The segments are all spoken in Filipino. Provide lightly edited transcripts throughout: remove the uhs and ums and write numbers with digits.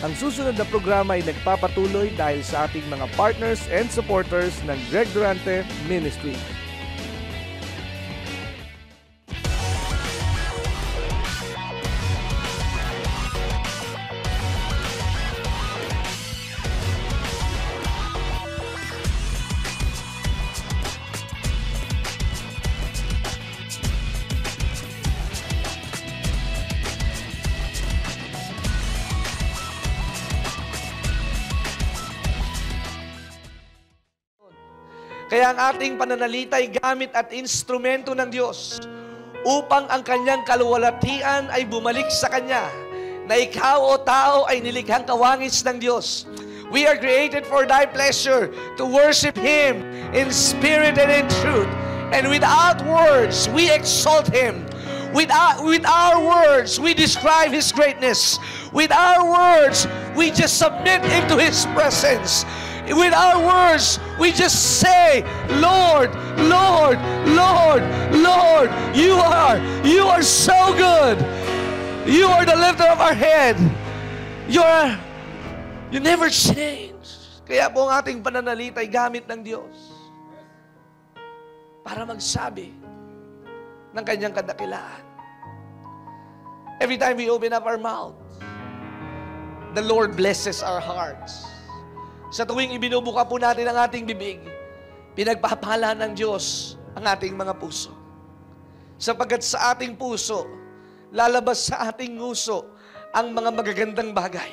Ang susunod na programa ay nagpapatuloy dahil sa ating mga partners and supporters ng Greg Durante Ministry. Kaya ang ating pananalita ay gamit at instrumento ng Diyos upang ang kanyang kaluwalhatian ay bumalik sa Kanya, na ikaw o tao ay nilikhang kawangis ng Diyos. We are created for thy pleasure to worship Him in spirit and in truth. And without words, we exalt Him. With our words, we describe His greatness. With our words, we just submit into His presence. With our words, we just say, Lord, Lord, Lord, Lord, you are so good. You are the lifter of our head. You never change. Kaya po ang ating pananalita ay gamit ng Diyos para magsabi ng kanyang kadakilaan. Every time we open up our mouth, the Lord blesses our hearts. Sa tuwing ibinubuka po natin ang ating bibig, pinagpapala ng Diyos ang ating mga puso. Sapagkat sa ating puso, lalabas sa ating nguso ang mga magagandang bagay.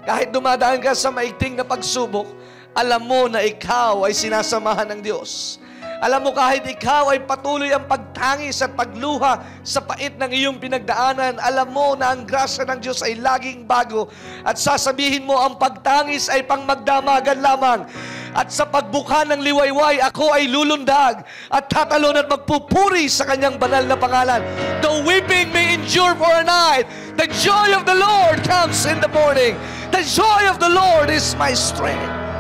Kahit dumadaan ka sa maigting na pagsubok, alam mo na ikaw ay sinasamahan ng Diyos. Alam mo, kahit ikaw ay patuloy ang pagtangis at pagluha sa pait ng iyong pinagdaanan, alam mo na ang grasya ng Diyos ay laging bago. At sasabihin mo, ang pagtangis ay pang magdamagan lamang. At sa pagbuka ng liwayway, ako ay lulundag at tatalon at magpupuri sa kanyang banal na pangalan. The weeping may endure for a night. The joy of the Lord comes in the morning. The joy of the Lord is my strength.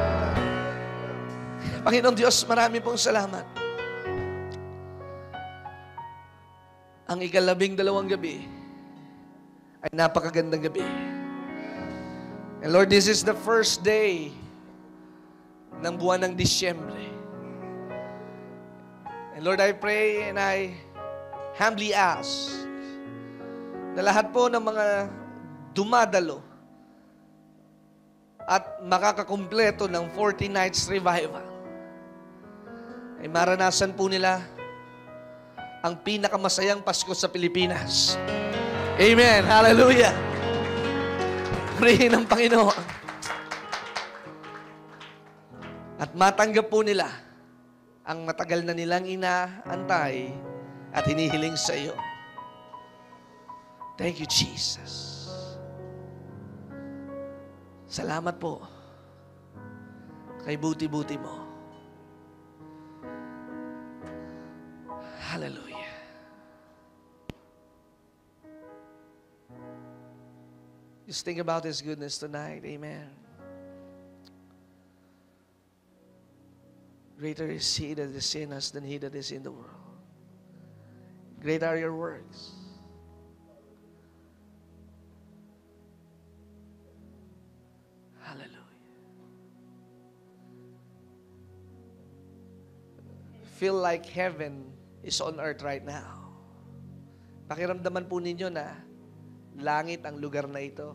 Panginoong Diyos, marami pong salamat. Ang ika-12 gabi ay napakagandang gabi. And Lord, this is the first day ng buwan ng Disyembre. And Lord, I pray and I humbly ask na lahat po ng mga dumadalo at makakakumpleto ng 40 Nights Revival ay maranasan po nila ang pinakamasayang Pasko sa Pilipinas. Amen. Hallelujah. Purihin ang Panginoon. At matanggap po nila ang matagal na nilang inaantay at hinihiling sa iyo. Thank you, Jesus. Salamat po kay buti-buti mo. Hallelujah. Just think about His goodness tonight. Amen. Greater is He that is in us than he that is in the world. Great are your works. Hallelujah. Feel like heaven is on earth right now. Pakiramdaman po ninyo na langit ang lugar na ito.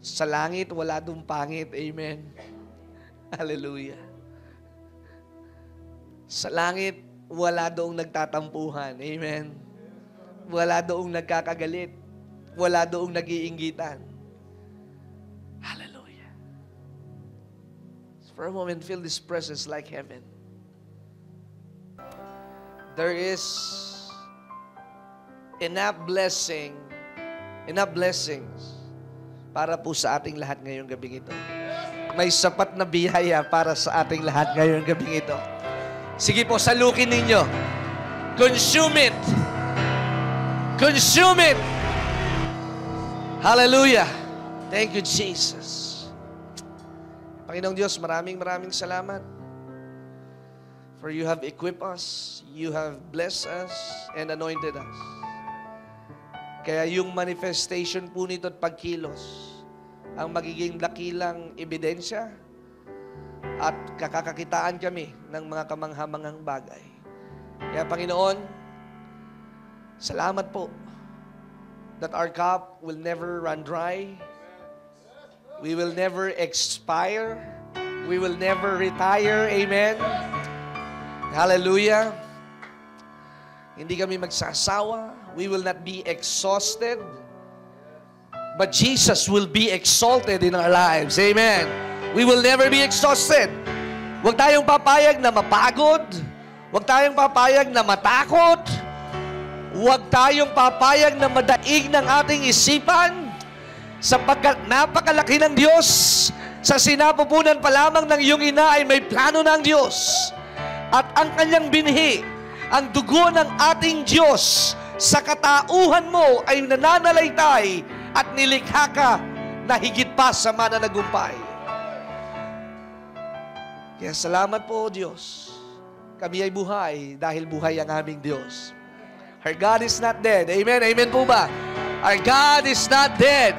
Sa langit, wala dong pangit. Amen. Hallelujah. Sa langit, wala doong nagtatampuhan. Amen. Wala doong nagkakagalit. Wala doong nag-iinggitan. Hallelujah. For a moment, feel this presence like heaven. There is enough blessings para po sa ating lahat ngayong gabing ito. May sapat na biyaya para sa ating lahat ngayong gabing ito. Sige po, salukin ninyo. Consume it. Consume it. Hallelujah. Thank you, Jesus. Panginoong Diyos, maraming salamat. For you have equipped us, you have blessed us, and anointed us. Kaya yung manifestation po nito at pagkilos ang magiging dakilang ebidensya at kakakakitaan kami ng mga kamanghamanghang bagay. Kaya Panginoon, salamat po that our cup will never run dry. We will never expire. We will never retire. Amen. Hallelujah. Hindi kami magsasawa. We will not be exhausted. But Jesus will be exalted in our lives. Amen. We will never be exhausted. Huwag tayong papayag na mapagod. Huwag tayong papayag na matakot. Huwag tayong papayag na madaig ng ating isipan. Sapagkat napakalaki ng Diyos, sa sinapupunan pa lamang ng iyong ina ay may plano ng Diyos. At ang kanyang binhi, ang dugo ng ating Diyos, sa katauhan mo ay nananalaytay at nilikha ka na higit pa sa mananagumpay. Kaya salamat po, Diyos. Kami ay buhay dahil buhay ang aming Diyos. Our God is not dead. Amen? Amen po ba? Our God is not dead.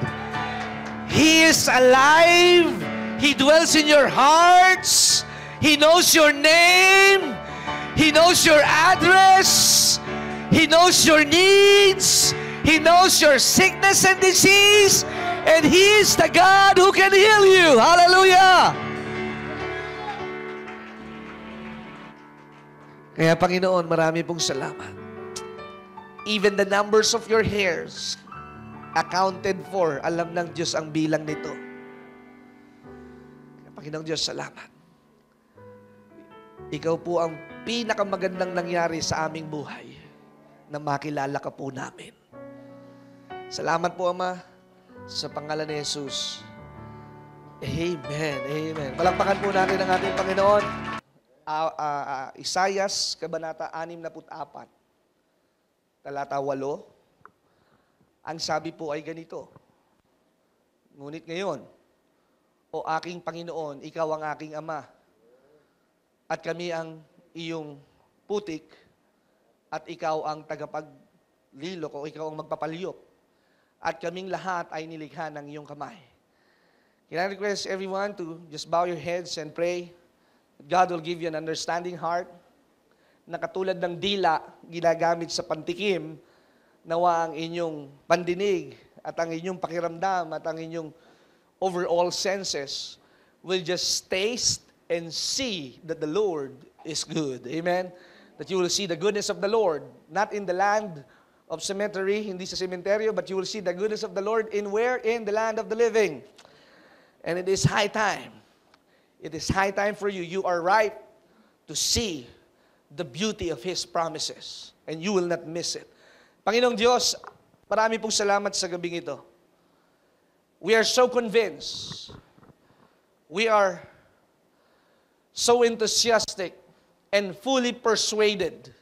He is alive. He dwells in your hearts. He knows your name. He knows your address. He knows your needs. He knows your sickness and disease. And He is the God who can heal you. Hallelujah! Kaya Panginoon, marami pong salamat. Even the numbers of your hairs accounted for. Alam ng Diyos ang bilang nito. Panginoong Diyos, salamat. Ikaw po ang pinakamagandang nangyari sa aming buhay na makilala ka po namin. Salamat po, Ama, sa pangalan ni Jesus. Amen. Amen. Palakpakan po natin ang ating Panginoon. Isaias, Kabanata 64, talata 8. Ang sabi po ay ganito, ngunit ngayon, o aking Panginoon, ikaw ang aking Ama, at kami ang iyong putik, at ikaw ang tagapaglilok, o ikaw ang magpapaliyok, at kaming lahat ay nilikha ng iyong kamay. Can I request everyone to just bow your heads and pray? God will give you an understanding heart, na katulad ng dila ginagamit sa pantikim, nawa ang inyong pandinig at ang inyong pakiramdam at ang inyong overall senses will just taste and see that the Lord is good. Amen? That you will see the goodness of the Lord, not in the land of cemetery, hindi sa sementeryo, but you will see the goodness of the Lord in where? In the land of the living. And it is high time. It is high time for you. You are ripe to see the beauty of His promises. And you will not miss it. Panginoong Diyos, marami pong salamat sa gabing ito. We are so convinced. We are so enthusiastic and fully persuaded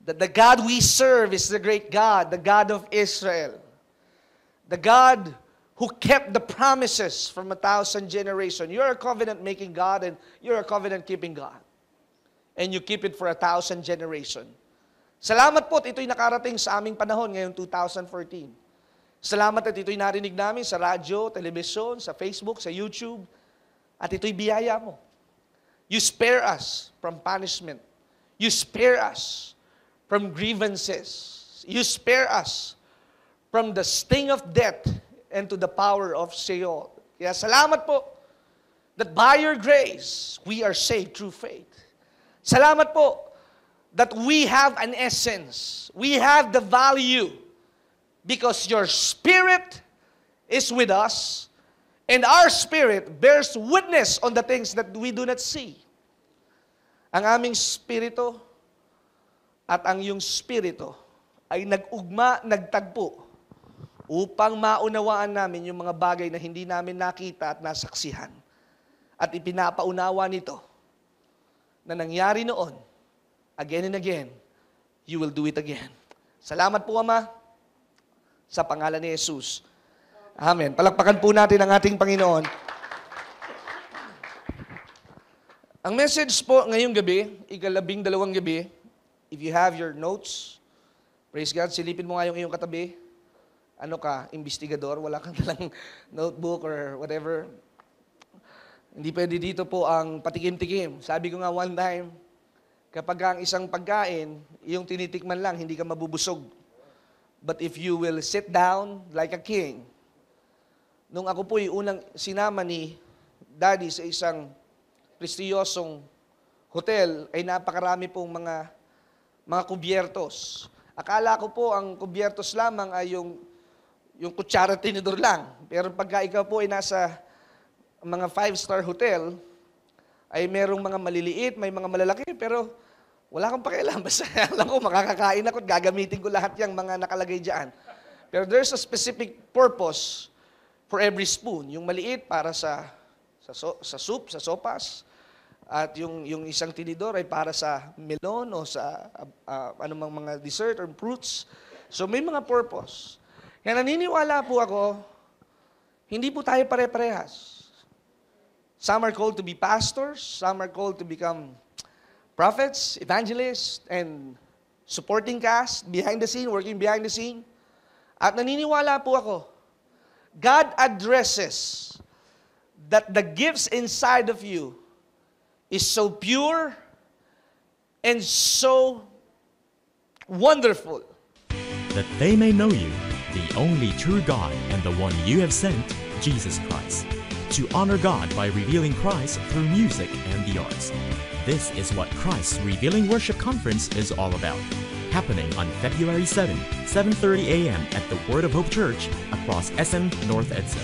that the God we serve is the great God, the God of Israel. The God who kept the promises from 1,000 generations. You're a covenant-making God and you're a covenant-keeping God. And you keep it for 1,000 generations. Salamat po at ito'y nakarating sa aming panahon ngayong 2014. Salamat at ito'y narinig namin sa radyo, telebisyon, sa Facebook, sa YouTube. At ito'y biyaya mo. You spare us from punishment. You spare us from grievances. You spare us from the sting of death and to the power of Sheol. Kaya salamat po that by your grace, we are saved through faith. Salamat po that we have an essence. We have the value because your Spirit is with us and our spirit bears witness on the things that we do not see. Ang aming spirito at ang iyong spirito ay nag-ugma, nagtagpo upang maunawaan namin yung mga bagay na hindi namin nakita at nasaksihan. At ipinapaunawa nito na nangyari noon, again and again, you will do it again. Salamat po, Ama, sa pangalan ni Jesus. Amen. Palakpakan po natin ang ating Panginoon. Ang message po ngayong gabi, ika-12 gabi, if you have your notes, praise God, silipin mo nga yung iyong katabi. investigador, wala kang dalang notebook or whatever. Hindi pwede dito po ang patikim-tikim. Sabi ko nga one time, kapag ang isang pagkain, yung tinitikman lang, hindi ka mabubusog. But if you will sit down like a king, nung ako po yung unang sinama ni Daddy sa isang prestiyosong hotel, ay napakarami pong mga kubyertos. Akala ko po ang kubyertos lamang ay yung kutsara tinidor lang. Pero pagka ikaw po ay nasa mga 5-star hotel, ay merong mga maliliit, may mga malalaki, pero wala akong pakialam. Basta alam ko, makakakain ako at gagamitin ko lahat yung mga nakalagay dyan. Pero there's a specific purpose for every spoon. Yung maliit para sa soup, sa sopas, at yung isang tinidor ay para sa melon o sa anumang mga dessert or fruits. So may mga purpose. Kaya naniniwala po ako, hindi po tayo pare-parehas. Some are called to be pastors, some are called to become prophets, evangelists, and supporting cast, behind the scene, working behind the scene. At naniniwala po ako, God addresses that the gifts inside of you is so pure and so wonderful. That they may know you, the only true God, and the one you have sent, Jesus Christ. To honor God by revealing Christ through music and the arts. This is what Christ's Revealing Worship Conference is all about. Happening on February 7, 7:30 a.m. at the Word of Hope Church across SM North EDSA.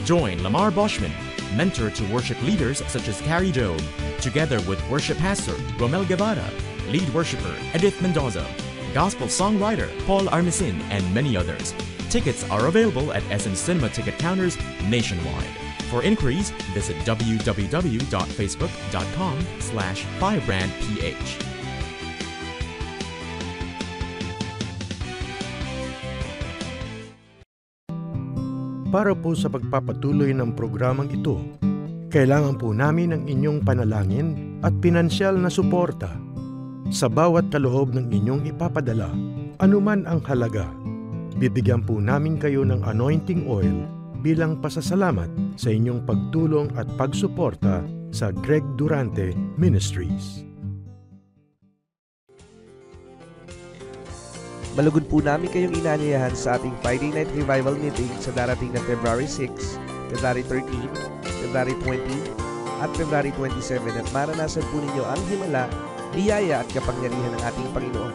Join Lamar Boschman, mentor to worship leaders such as Carrie Job, together with worship pastor Romel Guevara, lead worshiper Edith Mendoza, gospel songwriter Paul Armisin, and many others. Tickets are available at SM Cinema ticket counters nationwide. For inquiries, visit www.facebook.com/firebrandph. Para po sa pagpapatuloy ng programang ito, kailangan po namin ng inyong panalangin at pinansyal na suporta. Sa bawat kaloob ng inyong ipapadala, anuman ang halaga, bibigyan po namin kayo ng anointing oil bilang pasasalamat sa inyong pagtulong at pagsuporta sa Greg Durante Ministries. Malugod po namin kayong inanyayahan sa ating Friday Night Revival Meeting sa darating na February 6, February 13, February 20, at February 27 at maranasan po ninyo ang himala, biyaya at kapangyarihan ng ating Panginoon.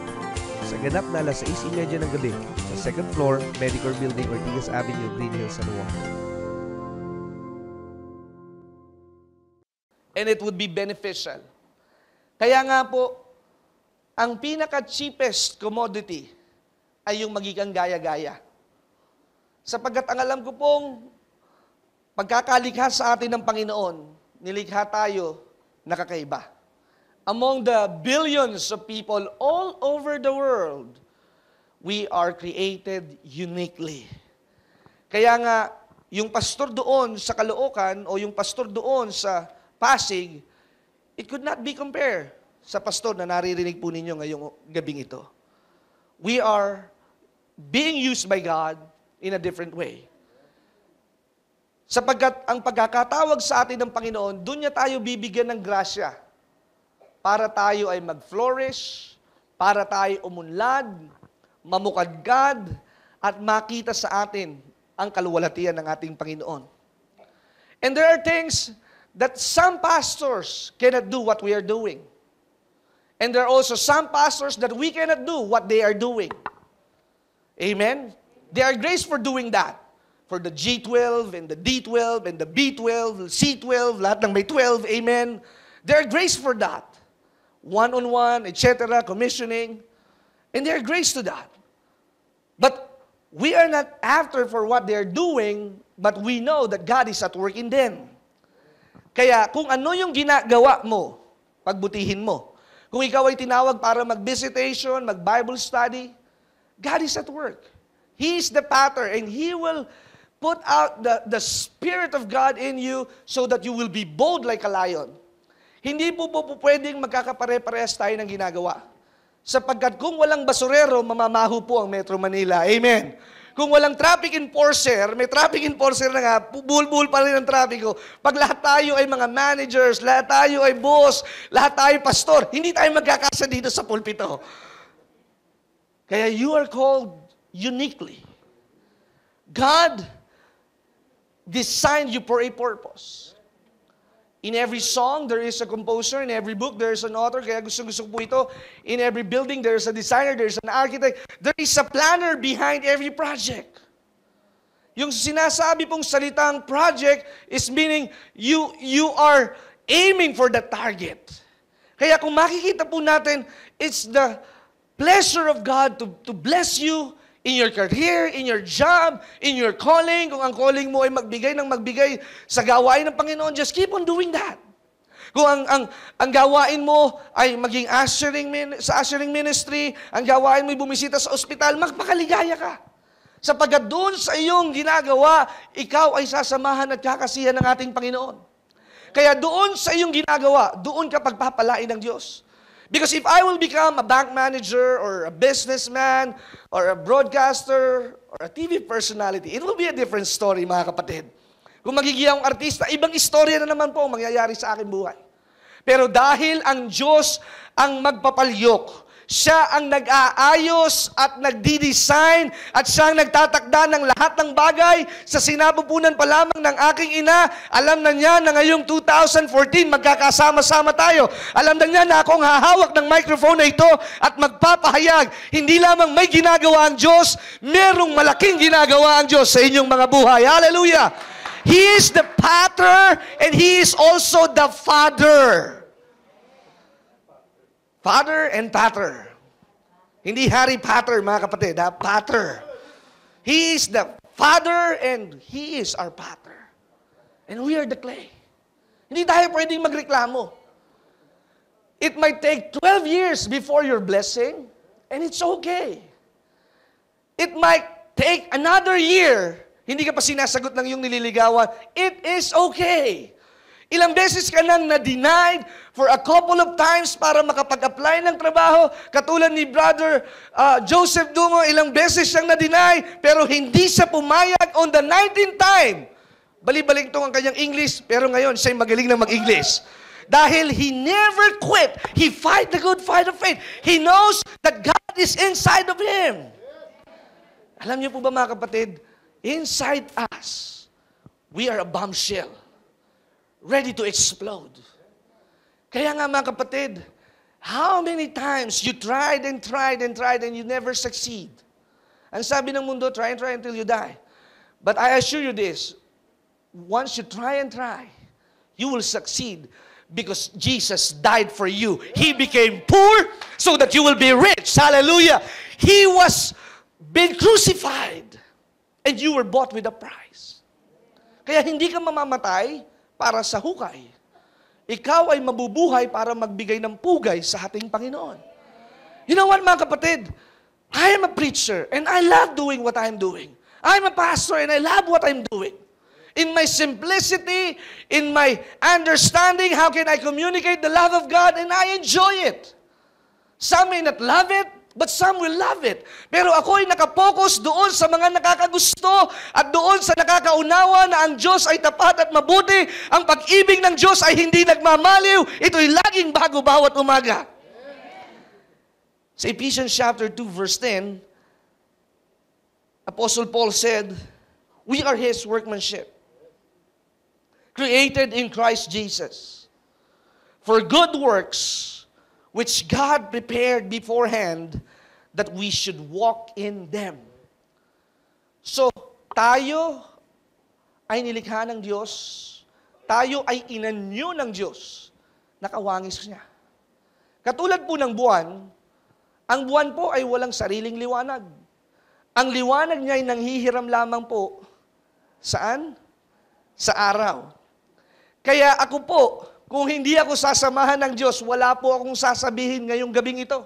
Sa ganap na 6:30 ng gabi sa 2nd floor, Medicor Building, Ortigas Avenue, Green Hills, San Juan. And it would be beneficial. Kaya nga po, ang pinaka-cheapest commodity ay yung magiging gaya-gaya. Sapagkat ang alam ko pong pagkakalikha sa atin ng Panginoon, nilikha tayo nakakaiba. Among the billions of people all over the world, we are created uniquely. Kaya nga, yung pastor doon sa Caloocan o yung pastor doon sa Pasig, it could not be compared sa pastor na naririnig po ninyo ngayong gabing ito. We are being used by God in a different way. Sapagkat ang pagkakatawag sa atin ng Panginoon, doon niya tayo bibigyan ng grasya para tayo ay mag-flourish, para tayo umunlad, mamukadkad, at makita sa atin ang kaluwalhatian ng ating Panginoon. And there are things that some pastors cannot do what we are doing. And there are also some pastors that we cannot do what they are doing. Amen? They are graced for doing that. For the G12 and the D12 and the B12, C12, lahat ng may 12, amen? They are graced for that. One-on-one, etc., commissioning. And they are graced to that. But we are not after for what they are doing, but we know that God is at work in them. Kaya kung ano yung ginagawa mo, pagbutihin mo. Kung ikaw ay tinawag para mag-visitation, mag-Bible study, God is at work. He is the pattern, and He will put out the Spirit of God in you so that you will be bold like a lion. Hindi po pwedeng magkakapare-parehas tayo ng ginagawa. Sapagkat kung walang basurero, mamamaho po ang Metro Manila. Amen. Kung walang traffic enforcer, may traffic enforcer na nga, bull pa rin ang trapiko. Pag lahat tayo ay mga managers, lahat tayo ay boss, lahat tayo pastor, hindi tayo magkakasa dito sa pulpito. Kaya you are called uniquely. God designed you for a purpose. In every song, there is a composer. In every book, there is an author. Kaya gusto po ito. In every building, there is a designer. There is an architect. There is a planner behind every project. Yung sinasabi pong salitang project is meaning you are aiming for the target. Kaya kung makikita po natin, it's the pleasure of God to bless you in your career, in your job, in your calling. Kung ang calling mo ay magbigay sa gawain ng Panginoon, just keep on doing that. Kung ang gawain mo ay maging sa ushering ministry, ang gawain mo ay bumisita sa ospital, magpakaligaya ka. Sapagkat doon sa iyong ginagawa, ikaw ay sasamahan at kakasihan ng ating Panginoon. Kaya doon sa iyong ginagawa, doon ka pagpapalain ng Diyos. Because if I will become a bank manager or a businessman or a broadcaster or a TV personality, it will be a different story, mga kapatid. Kung magiging akong artista, ibang istorya na naman po ang mangyayari sa aking buhay. Pero dahil ang Diyos ang magpapalyok, siya ang nag-aayos at nagdi-design at siya ang nagtatakda ng lahat ng bagay. Sa sinapupunan pa lamang ng aking ina, alam na niya na ngayong 2014 magkakasama-sama tayo. Alam na niya na akong hahawak ng microphone na ito at magpapahayag. Hindi lamang may ginagawa ang Diyos, merong malaking ginagawa ang Diyos sa inyong mga buhay. Hallelujah! He is the Pater and He is also the Father. Father and Pater. Hindi Harry Potter, mga kapatid, Pater. He is the Father and He is our Pater. And we are the clay. Hindi tayo pwedeng magreklamo. It might take 12 years before your blessing, and it's okay. It might take another year, hindi ka pa sinasagot ng iyong nililigawan, it is okay. Ilang beses ka nang na-denied for a couple of times para makapag-apply ng trabaho. Katulad ni Brother Joseph Dungo, ilang beses siyang na-deny, pero hindi siya pumayag on the 19th time. Bali-balik itong ang kanyang English, pero ngayon siya'y magaling na mag-English. Dahil he never quit. He fight the good fight of faith. He knows that God is inside of him. Alam niyo po ba, mga kapatid, inside us, we are a bombshell, ready to explode. Kaya nga, mga kapatid, how many times you tried and tried and tried and you never succeed? Ang sabi ng mundo, try and try until you die. But I assure you this, once you try and try, you will succeed because Jesus died for you. He became poor so that you will be rich. Hallelujah. He was been crucified and you were bought with a price. Kaya hindi ka mamamatay para sa hukay. Ikaw ay mabubuhay para magbigay ng pugay sa ating Panginoon. You know what, mga kapatid? I am a preacher and I love doing what I'm doing. I'm a pastor and I love what I'm doing. In my simplicity, in my understanding, how can I communicate the love of God? And I enjoy it. Some may not love it, but some will love it. Pero ako ay nakapokus doon sa mga nakakagusto at doon sa nakakaunawa na ang Diyos ay tapat at mabuti. Ang pag-ibig ng Diyos ay hindi nagmamaliw. Ito'y laging bago bawat umaga. Sa Ephesians chapter 2 verse 10, Apostle Paul said, we are His workmanship, created in Christ Jesus, for good works, which God prepared beforehand that we should walk in them. So, tayo ay nilikha ng Diyos, tayo ay inanyo ng Diyos, nakawangis niya. Katulad po ng buwan, ang buwan po ay walang sariling liwanag. Ang liwanag niya ay nanghihiram lamang po. Saan? Sa araw. Kaya ako po, kung hindi ako sasamahan ng Diyos, wala po akong sasabihin ngayong gabing ito.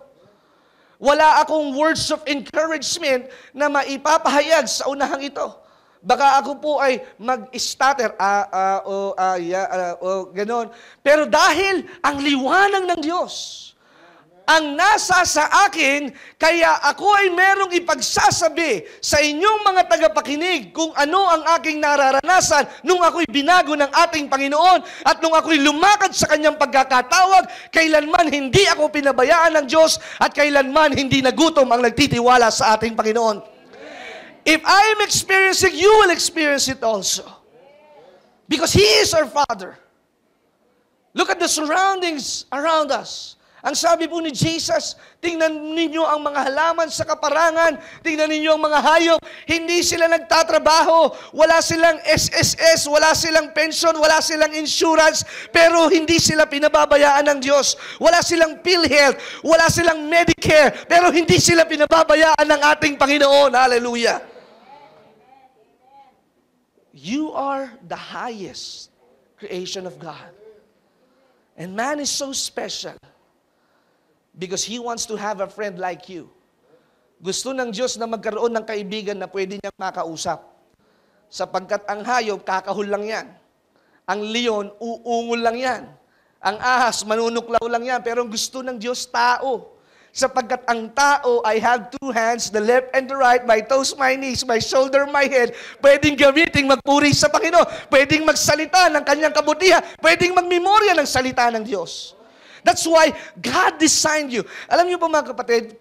Wala akong words of encouragement na maipapahayag sa unahang ito. Baka ako po ay mag-stutter, ganon. Pero dahil ang liwanag ng Diyos ang nasa sa akin, kaya ako ay merong ipagsasabi sa inyong mga tagapakinig kung ano ang aking nararanasan nung ako'y binago ng ating Panginoon at nung ako'y lumakad sa kanyang pagkakatawag, kailanman hindi ako pinabayaan ng Diyos at kailanman hindi nagutom ang nagtitiwala sa ating Panginoon. If I am experiencing, you will experience it also. Because He is our Father. Look at the surroundings around us. Ang sabi po ni Jesus, tingnan ninyo ang mga halaman sa kaparangan, tingnan ninyo ang mga hayop, hindi sila nagtatrabaho, wala silang SSS, wala silang pension, wala silang insurance, pero hindi sila pinababayaan ng Diyos. Wala silang PhilHealth, wala silang Medicare, pero hindi sila pinababayaan ng ating Panginoon. Hallelujah. You are the highest creation of God. And man is so special because He wants to have a friend like you. Gusto ng Diyos na magkaroon ng kaibigan na pwede niyang makausap. Sapagkat ang hayop, kakahul lang yan. Ang leon, uungol lang yan. Ang ahas, manunuklaw lang yan. Pero gusto ng Diyos, tao. Sapagkat ang tao, I have two hands, the left and the right, my toes, my knees, my shoulder, my head. Pwedeng gamitin magpuri sa Panginoon. Pwedeng magsalita ng kanyang kabutihan. Pwedeng magmemorya ng salita ng Diyos. That's why God designed you. Alam niyo po mga kapatid,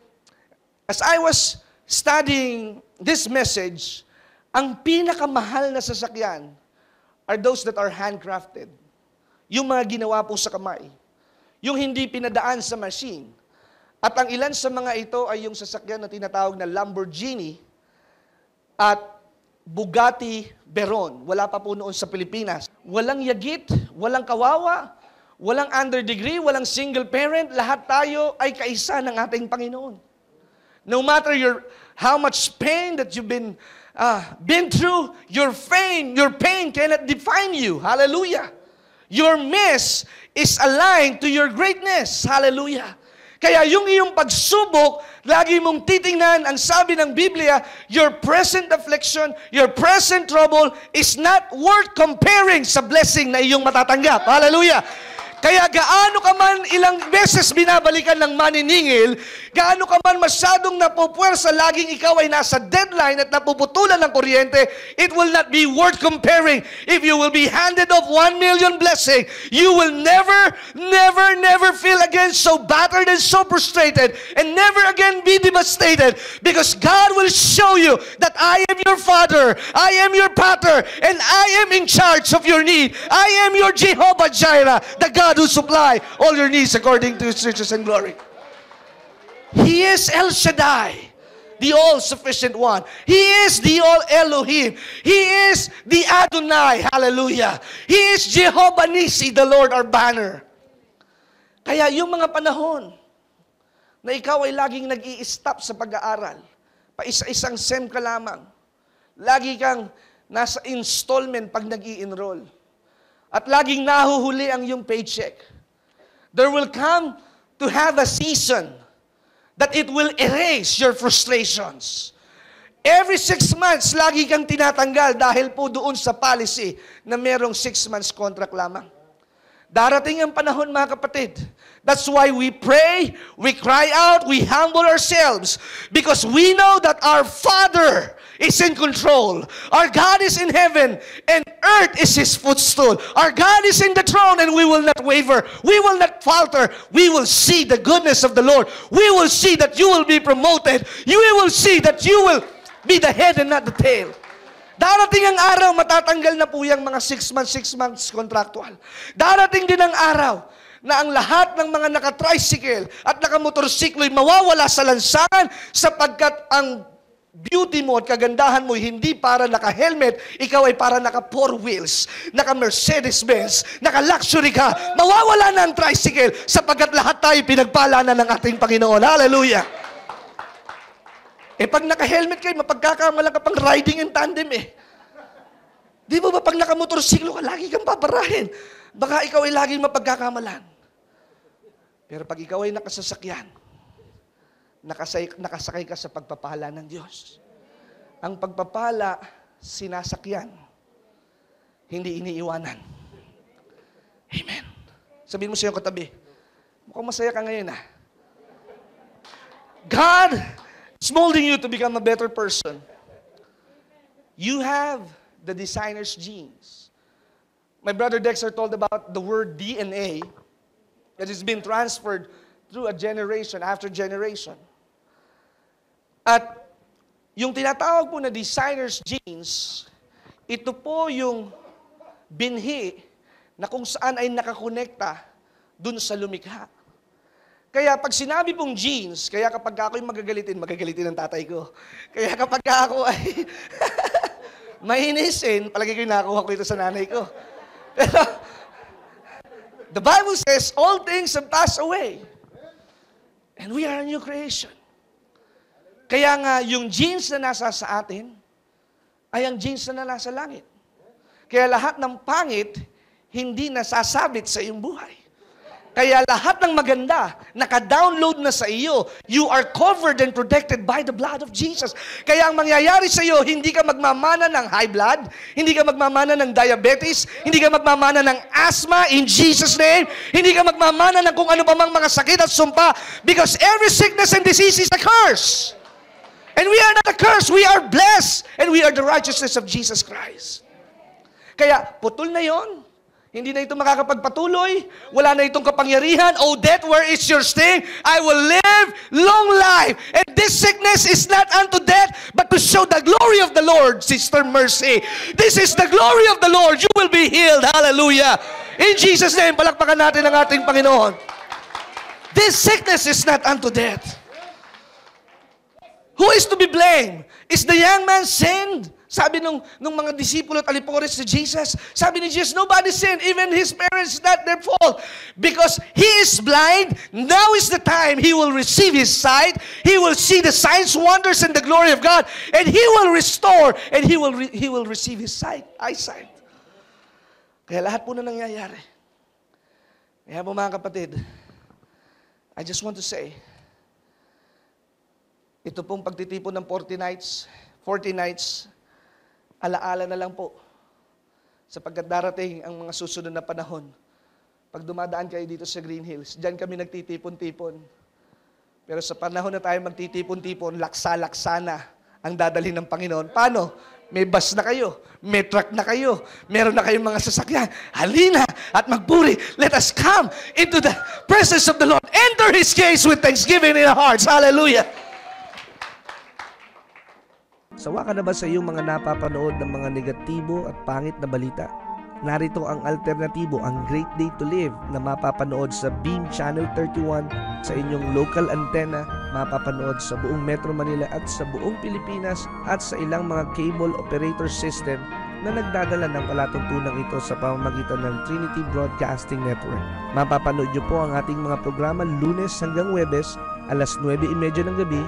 as I was studying this message, ang pinakamahal na sasakyan are those that are handcrafted. Yung mga ginawa po sa kamay. Yung hindi pinadaan sa machine. At ang ilan sa mga ito ay yung sasakyan na tinatawag na Lamborghini at Bugatti Veyron. Wala pa po noon sa Pilipinas. Walang yagit, walang kawawa, walang under degree, walang single parent. Lahat tayo ay kaisa ng ating Panginoon. No matter how much pain that you've been through, your pain cannot define you. Hallelujah. Your mess is aligned to your greatness. Hallelujah. Kaya yung iyong pagsubok, lagi mong titingnan, ang sabi ng Biblia, your present affliction, your present trouble is not worth comparing sa blessing na iyong matatanggap. Hallelujah! Kaya gaano ka man ilang beses binabalikan ng maniningil, gaano ka man masyadong napupwersa, laging ikaw ay nasa deadline at napuputulan ng kuryente, it will not be worth comparing. If you will be handed of 1 million blessing, you will never feel again so battered and so frustrated and never again be devastated because God will show you that I am your Father, I am your Pater, and I am in charge of your need. I am your Jehovah Jireh, the God who supply all your needs according to His riches and glory. He is El Shaddai, the all-sufficient one. He is the all Elohim. He is the Adonai. Hallelujah. He is Jehovah Nisi, the Lord our banner. Kaya yung mga panahon na ikaw ay laging nag-i-stop sa pag-aaral, paisa-isang SEM ka lamang, lagi kang nasa installment pag nag-i-enroll, at laging nahuhuli ang iyong paycheck, there will come to have a season that it will erase your frustrations. Every 6 months, lagi kang tinatanggal dahil po doon sa policy na merong 6 months contract lamang. Darating ang panahon, mga kapatid. That's why we pray, we cry out, we humble ourselves because we know that our Father is in control. Our God is in heaven and earth is His footstool. Our God is in the throne and we will not waver. We will not falter. We will see the goodness of the Lord. We will see that you will be promoted. You will see that you will be the head and not the tail. Darating ang araw, matatanggal na po yung mga 6 months contractual. Darating din ang araw na ang lahat ng mga naka-tricycle at naka-motorsiklo'y mawawala sa lansangan sapagkat ang beauty mo at kagandahan mo hindi para naka-helmet, ikaw ay para naka-4 wheels, naka-Mercedes-Benz, naka-luxury ka. Mawawala na ang tricycle sapagkat lahat tayo pinagpala na ng ating Panginoon. Hallelujah! Pag naka-helmet kayo, mapagkakamalan ka pang riding in tandem Di ba pag naka-motorsiklo ka, lagi kang paparahin. Baka ikaw ay laging mapagkakamalan. Pero pag ikaw ay nakasasakyan, nakasakay ka sa pagpapala ng Diyos. Ang pagpapala, sinasakyan. Hindi iniiwanan. Amen. Sabihin mo sa iyong katabi, mukhang masaya ka ngayon God is molding you to become a better person. You have the designer's genes. My brother Dexter told about the word DNA that has been transferred through a generation after generation. At yung tinatawag po na designer's genes, ito po yung binhi na kung saan ay nakakonekta dun sa lumikha. Kaya pag sinabi pong genes, kaya kapag ako'y magagalitin ng tatay ko. Kaya kapag ako ay mahinisin, palagi ko yung nakuha ko ito sa nanay ko. Pero, the Bible says, all things have passed away. And we are a new creation. Kaya nga, yung genes na nasa sa atin, ay ang genes na nasa langit. Kaya lahat ng pangit, hindi nasasabit sa iyong buhay. Kaya lahat ng maganda, naka-download na sa iyo. You are covered and protected by the blood of Jesus. Kaya ang mangyayari sa iyo, hindi ka magmamana ng high blood, hindi ka magmamana ng diabetes, hindi ka magmamana ng asthma in Jesus' name, hindi ka magmamana ng kung ano pa mang mga sakit at sumpa, because every sickness and disease is a curse. And we are not a curse, we are blessed, and we are the righteousness of Jesus Christ. Kaya, putol na yon. Hindi na ito makakapagpatuloy. Wala na itong kapangyarihan. Oh, death, where is your sting? I will live long life. And this sickness is not unto death, but to show the glory of the Lord, Sister Mercy. This is the glory of the Lord. You will be healed. Hallelujah. In Jesus' name, palakpakan natin ang ating Panginoon. This sickness is not unto death. Who is to be blamed? Is the young man sinned? Sabi nung mga disipulo at alipores si Jesus, sabi ni Jesus, nobody sinned, even his parents, not their fault. Because he is blind, now is the time he will receive his sight, he will see the signs, wonders, and the glory of God, and he will restore, and he will receive his eyesight. Kaya lahat po na nangyayari. Kaya po mga kapatid, I just want to say, ito pong pagtitipon ng 40 nights, alaala na lang po. Sapagkat darating ang mga susunod na panahon. Pag dumadaan kayo dito sa Green Hills, diyan kami nagtitipon-tipon. Pero sa panahon na tayo magtitipon-tipon, laksa-laksa na ang dadalhin ng Panginoon. Paano? May bus na kayo, may truck na kayo, meron na kayong mga sasakyan. Halina at magpuri. Let us come into the presence of the Lord. Enter His gates with thanksgiving in our hearts. Hallelujah. Sawa ka na ba sa iyong mga napapanood ng mga negatibo at pangit na balita? Narito ang alternatibo, ang Great Day to Live na mapapanood sa Beam Channel 31 sa inyong local antenna, mapapanood sa buong Metro Manila at sa buong Pilipinas at sa ilang mga cable operator system na nagdadala ng palatuntunang ito sa pamamagitan ng Trinity Broadcasting Network. Mapapanood niyo po ang ating mga programa Lunes hanggang Huwebes, alas 9:30 ng gabi,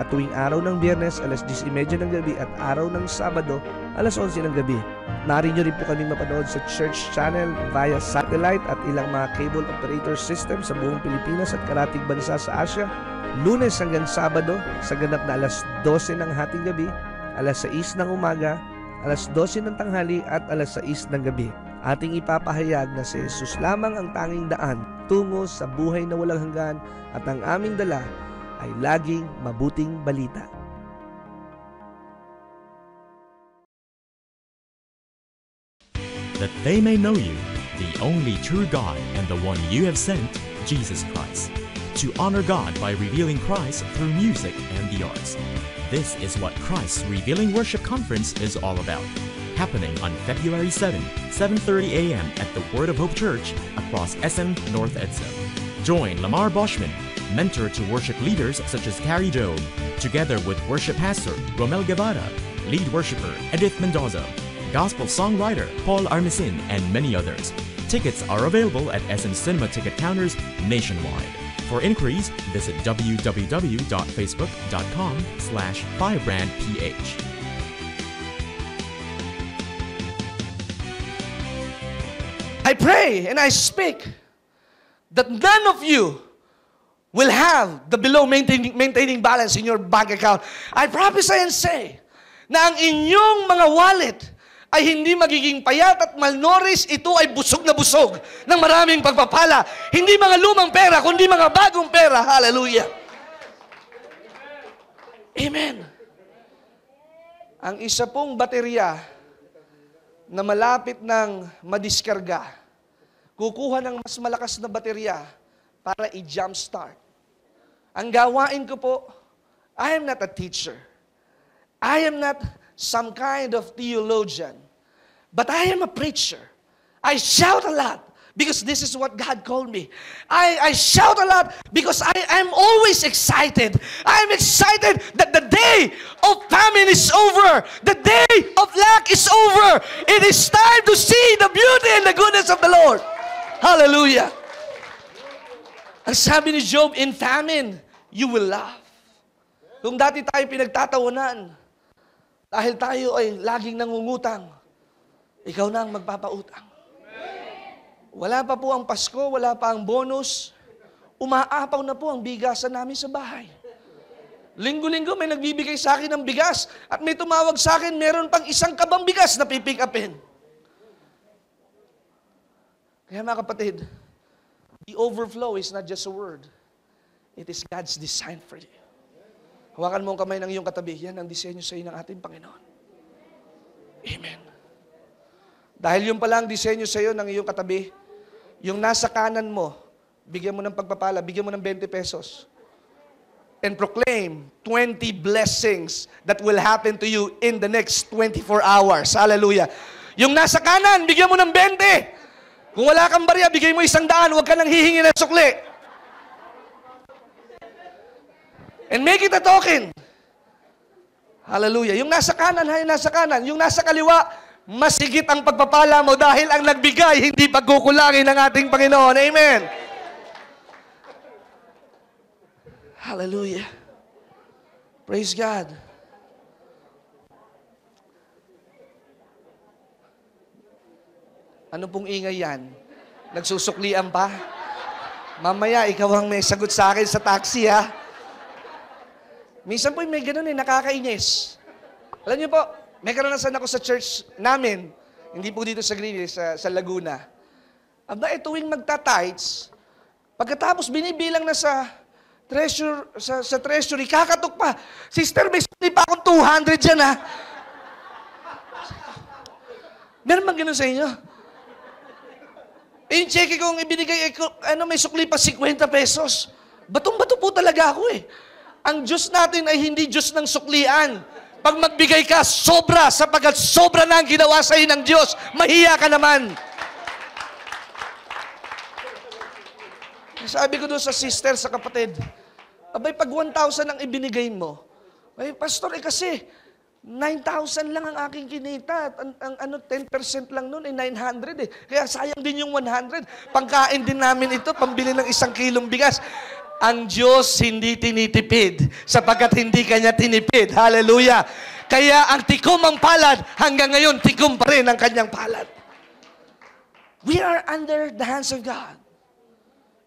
at tuwing araw ng Biyernes, alas 10:30 ng gabi, at araw ng Sabado, alas 11 ng gabi. Maaari nyo rin po kaming mapanood sa Church Channel via satellite at ilang mga cable operator system sa buong Pilipinas at karatig bansa sa Asia, Lunes hanggang Sabado, sa ganap na alas 12 ng hating gabi, alas 6 ng umaga, alas 12 ng tanghali, at alas 6 ng gabi. Ating ipapahayag na si Jesus lamang ang tanging daan tungo sa buhay na walang hanggan, at ang aming dala ay laging mabuting balita. That they may know you, the only true God and the one you have sent, Jesus Christ. To honor God by revealing Christ through music and the arts. This is what Christ's Revealing Worship Conference is all about. Happening on February 7, 7:30 a.m. at the Word of Hope Church across SM North EDSA. Join Lamar Boschman, mentor to worship leaders such as Carrie Job, together with worship pastor Romel Guevara, lead worshiper Edith Mendoza, gospel songwriter Paul Armisin, and many others. Tickets are available at SM Cinema ticket counters nationwide. For inquiries, visit www.facebook.com/firebrandph. I pray and I speak that none of you will have the below maintaining balance in your bank account. I prophesy and say na ang inyong mga wallet ay hindi magiging payat at malnourished. Ito ay busog na busog ng maraming pagpapala. Hindi mga lumang pera, kundi mga bagong pera. Hallelujah. Amen. Ang isa pong baterya na malapit ng madiskarga, kukuha ng mas malakas na baterya para i-jumpstart. Ang gawain ko po, I am not a teacher. I am not some kind of theologian. But I am a preacher. I shout a lot because this is what God called me. I shout a lot because I am always excited. I am excited that the day of famine is over. The day of lack is over. It is time to see the beauty and the goodness of the Lord. Hallelujah. Ang sabi ni Job, in famine, you will laugh. Kung dati tayo pinagtatawanan, dahil tayo ay laging nangungutang, ikaw na ang magpapautang. Wala pa po ang Pasko, wala pa ang bonus, umaapaw na po ang bigasan namin sa bahay. Linggo-linggo may nagbibigay sa akin ng bigas at may tumawag sa akin, meron pang isang kabang bigas na pipick upin. Kaya mga kapatid, the overflow is not just a word. It is God's design for you. Hawakan mo ang kamay ng iyong katabi. Yan ang disenyo sa iyo ng ating Panginoon. Amen. Dahil yung palang disenyo sa iyo ng iyong katabi, yung nasa kanan mo, bigyan mo ng pagpapala, bigyan mo ng 20 pesos. And proclaim 20 blessings that will happen to you in the next 24 hours. Hallelujah. Yung nasa kanan, bigyan mo ng 20. Kung wala kang barya, bigay mo 100. Huwag ka nang hihingi ng sukli. And make it a token. Hallelujah. Yung nasa kanan, yung nasa kanan. Yung nasa kaliwa, masigit ang pagpapala mo dahil ang nagbigay, hindi pagkukulangin ng ating Panginoon. Amen. Hallelujah. Praise God. Ano pong ingay yan? Nagsusuklian pa? Mamaya, ikaw ang may sagot sa akin sa taxi, ha? Minsan po may ganun nakakainis. Alam niyo po, may karanasan ako sa church namin, hindi po dito sa Green, sa Laguna. Aba, tuwing magta-tithes, pagkatapos binibilang na sa treasury, kakatok pa. Sister, may suli pa akong 200 dyan, ha? Meron bang ganun sa inyo? Yung cheque kong ibinigay, may sukli pa 50 pesos. Batong-bato po talaga ako, eh. Ang Diyos natin ay hindi Diyos ng suklian. Pag magbigay ka, sobra, sapagkat sobra na ang ginawa sa iyo ng Diyos. Mahiya ka naman. Sabi ko doon sa sister, sa kapatid, abay, pag 1,000 ang ibinigay mo, ay, pastor, kasi 9,000 lang ang aking kinita. Ang 10% lang nun, 900 eh. Kaya sayang din yung 100. Pangkain din namin ito, pambili ng 1 kilong bigas. Ang Diyos hindi tinitipid sapagkat hindi Kanya tinipid. Hallelujah! Kaya ang tikom ang palad, hanggang ngayon, tikom pa rin ang Kanyang palad. We are under the hands of God.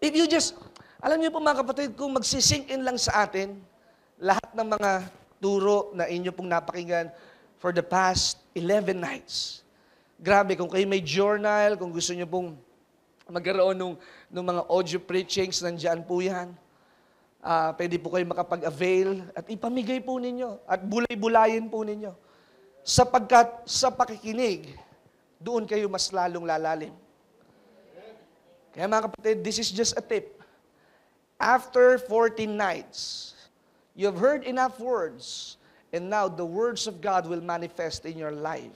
If you just, alam niyo po mga kapatid, kung magsisink in lang sa atin, lahat ng mga turo na inyo pong napakinggan for the past 11 nights. Grabe, kung kayo may journal, kung gusto niyo pong magkaroon ng mga audio preachings, nandiyan po yan. Pwede po kayo makapag-avail at ipamigay po ninyo at bulay-bulayin po ninyo. Sapagkat sa pakikinig, doon kayo mas lalong lalalim. Kaya mga kapatid, this is just a tip. After 14 nights, you have heard enough words, and now the words of God will manifest in your life.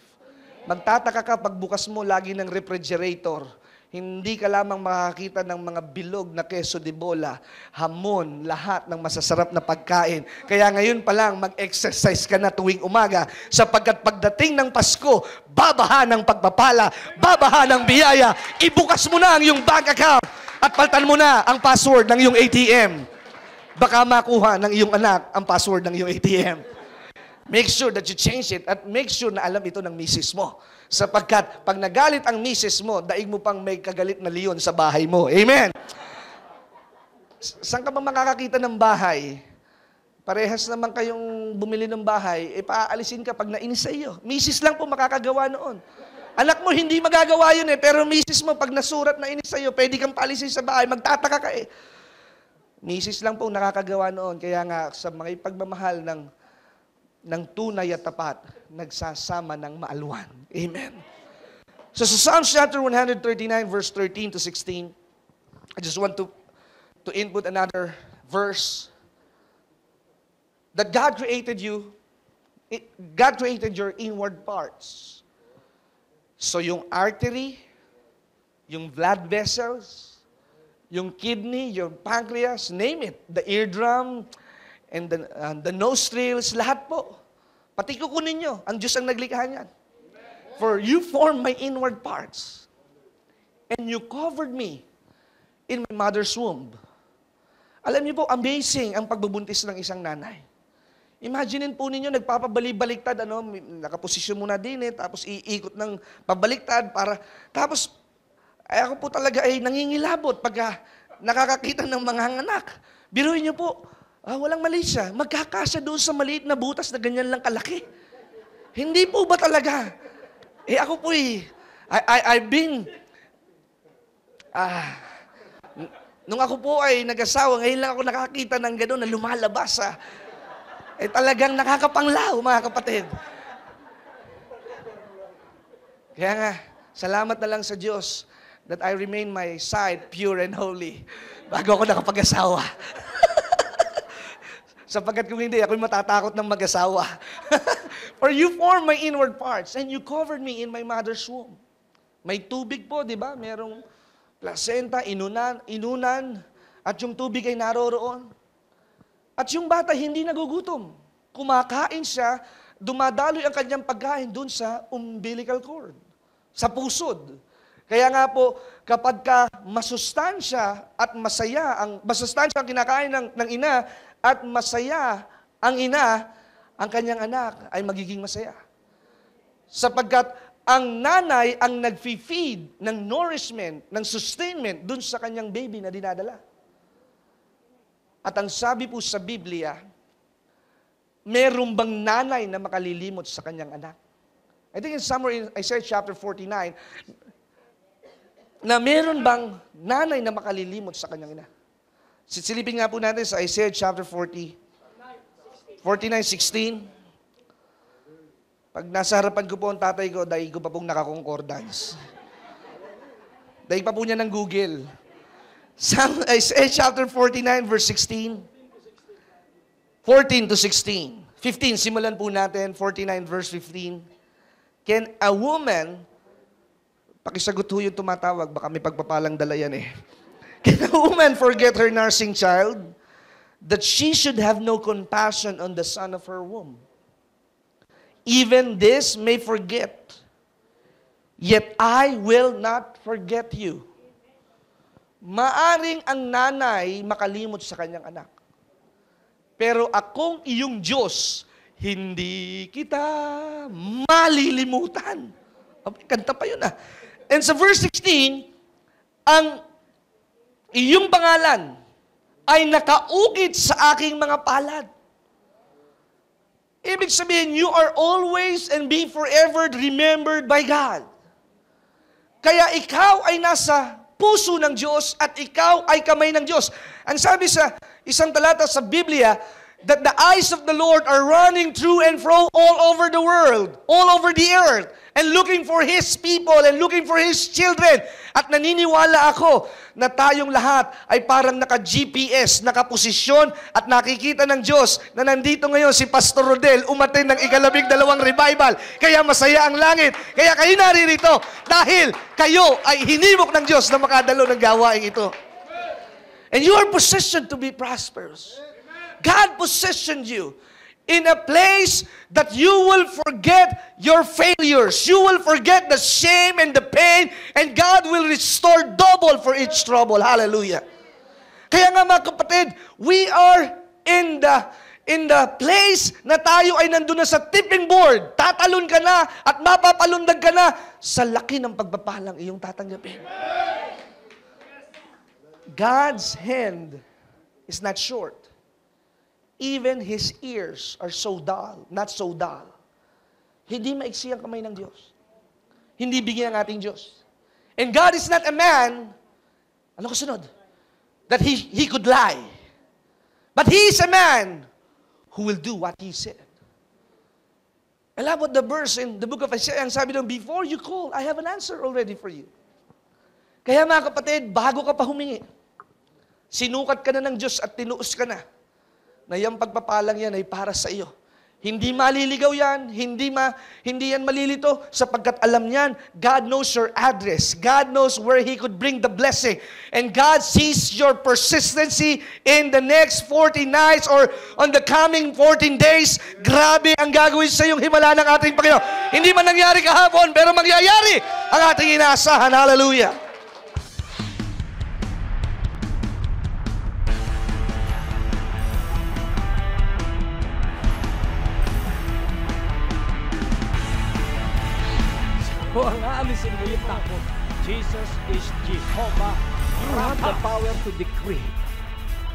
Magtataka ka pagbukas mo lagi ng refrigerator, hindi ka lamang makakita ng mga bilog na keso de bola, hamon, lahat ng masasarap na pagkain. Kaya ngayon pa lang, mag-exercise ka na tuwing umaga, sapagkat pagdating ng Pasko, babaha ng pagpapala, babaha ng biyaya, ibukas mo na ang iyong bank account at paltan mo na ang password ng iyong ATM. Baka makuha ng iyong anak ang password ng iyong ATM. Make sure that you change it at make sure na alam ito ng misis mo. Sapagkat pag nagalit ang misis mo, daig mo pang may kagalit na leon sa bahay mo. Amen! Saan ka ba makakakita ng bahay? Parehas naman kayong bumili ng bahay, paaalisin ka pag nainis sa iyo. Misis lang po makakagawa noon. Anak mo hindi magagawa yun pero misis mo pag nasurat na inis sa iyo, pwede kang paalisin sa bahay, magtataka ka Misis lang po nakakagawa noon. Kaya nga sa mga ipagmamahal ng ng tunay at tapat, nagsasama ng maalwan. Amen. So sa Psalms chapter 139, verse 13 to 16, I just want to input another verse. That God created you, God created your inward parts. So yung artery, yung blood vessels, yung kidney, yung pancreas, name it, the eardrum, and the nostrils, lahat po. Pati kukunin nyo, ang Diyos ang naglikha niyan. For you formed my inward parts, and you covered me in my mother's womb. Alam niyo po, amazing ang pagbubuntis ng isang nanay. Imaginin po ninyo, nagpapabalik-baliktad, nakaposisyon muna din tapos iikot ng pabaliktad para, tapos, ako po talaga ay nangingilabot pagka nakakakita ng mga anak. Biruin niyo po, walang mali siya. Magkakasya doon sa maliit na butas na ganyan lang kalaki. Hindi po ba talaga? Ako po I've been, nung ako po ay nag-asawa, ngayon lang ako nakakita ng gano'n na lumalabas talagang nakakapanglaw, mga kapatid. Kaya nga, salamat na lang sa Diyos that I remain my side pure and holy bago ako nakapag-asawa. Sapagkat kung hindi, ako'y matatakot ng mag-asawa. For you formed my inward parts and you covered me in my mother's womb. May tubig po, di ba? Merong placenta, inunan, at yung tubig ay naroroon. At yung bata hindi nagugutom. Kumakain siya, dumadaloy ang kanyang pagkain dun sa umbilical cord, sa pusod. Kaya nga po, kapag masustansya at masaya, masustansya ang kinakain ng ina at masaya ang ina, ang kanyang anak ay magiging masaya. Sapagkat ang nanay ang nag-feed ng nourishment, ng sustainment dun sa kanyang baby na dinadala. At ang sabi po sa Biblia, meron bang nanay na makalilimot sa kanyang anak? I think it's somewhere in Isaiah chapter 49, na meron bang nanay na makalilimot sa kanyang ina? Silipin nga po natin sa Isaiah chapter 49:16. Pag nasa harapan ko po ang tatay ko, dahil ko pa pong naka-concordance. Dahil pa po niya ng Google. Isaiah chapter 49, verse 16. 14 to 16. 15, simulan po natin. 49, verse 15. Can a woman, pakisagot ho yung tumatawag, baka may pagpapalang dala yan Can a woman forget her nursing child, that she should have no compassion on the son of her womb? Even this may forget, yet I will not forget you. Maaring ang nanay makalimot sa kanyang anak. Pero akong iyong Diyos, hindi kita malilimutan. Kanta pa yun And sa verse 16, ang iyong pangalan ay nakaukit sa aking mga palad. Ibig sabihin, you are always and be forever remembered by God. Kaya ikaw ay nasa puso ng Diyos at ikaw ay kamay ng Diyos. Ang sabi sa isang talata sa Biblia, that the eyes of the Lord are running through and fro all over the world, all over the earth, and looking for His people and looking for His children. At naniniwala ako na tayong lahat ay parang naka-GPS, nakaposisyon at nakikita ng Diyos na nandito ngayon si Pastor Rodel umattend ng ika-12 revival. Kaya masaya ang langit. Kaya kayo naririto dahil kayo ay hinimok ng Diyos na makadalo ng gawain ito. And you are positioned to be prosperous. God positioned you in a place that you will forget your failures. You will forget the shame and the pain, and God will restore double for each trouble. Hallelujah. Kaya nga mga kapatid, we are in the place na tayo ay nandun na sa tipping board. Tatalon ka na at mapapalundag ka na sa laki ng pagpapalang iyong tatanggapin. God's hand is not short. Even His ears are so dull, not so dull. Hindi maiksi ang kamay ng Diyos. Hindi bigyan ng ating Diyos. And God is not a man, ano kasunod? That He could lie. But He is a man who will do what He said. I love what the verse in the book of Isaiah, ang sabi doon, before you call, I have an answer already for you. Kaya mga kapatid, bago ka pa humingi, sinukat ka na ng Diyos at tinuos ka na yung pagpapalang yan ay para sa iyo. Hindi maliligaw yan, hindi yan malilito, sapagkat alam niyan, God knows your address. God knows where He could bring the blessing. And God sees your persistency in the next 40 nights or on the coming 14 days. Grabe ang gagawin sa iyong himala ng ating Panginoon. Hindi man nangyari kahapon, pero mangyayari ang ating inaasahan. Hallelujah! Kung ang aalisin mo yung takot, Jesus is Jehovah. You have the power to decree.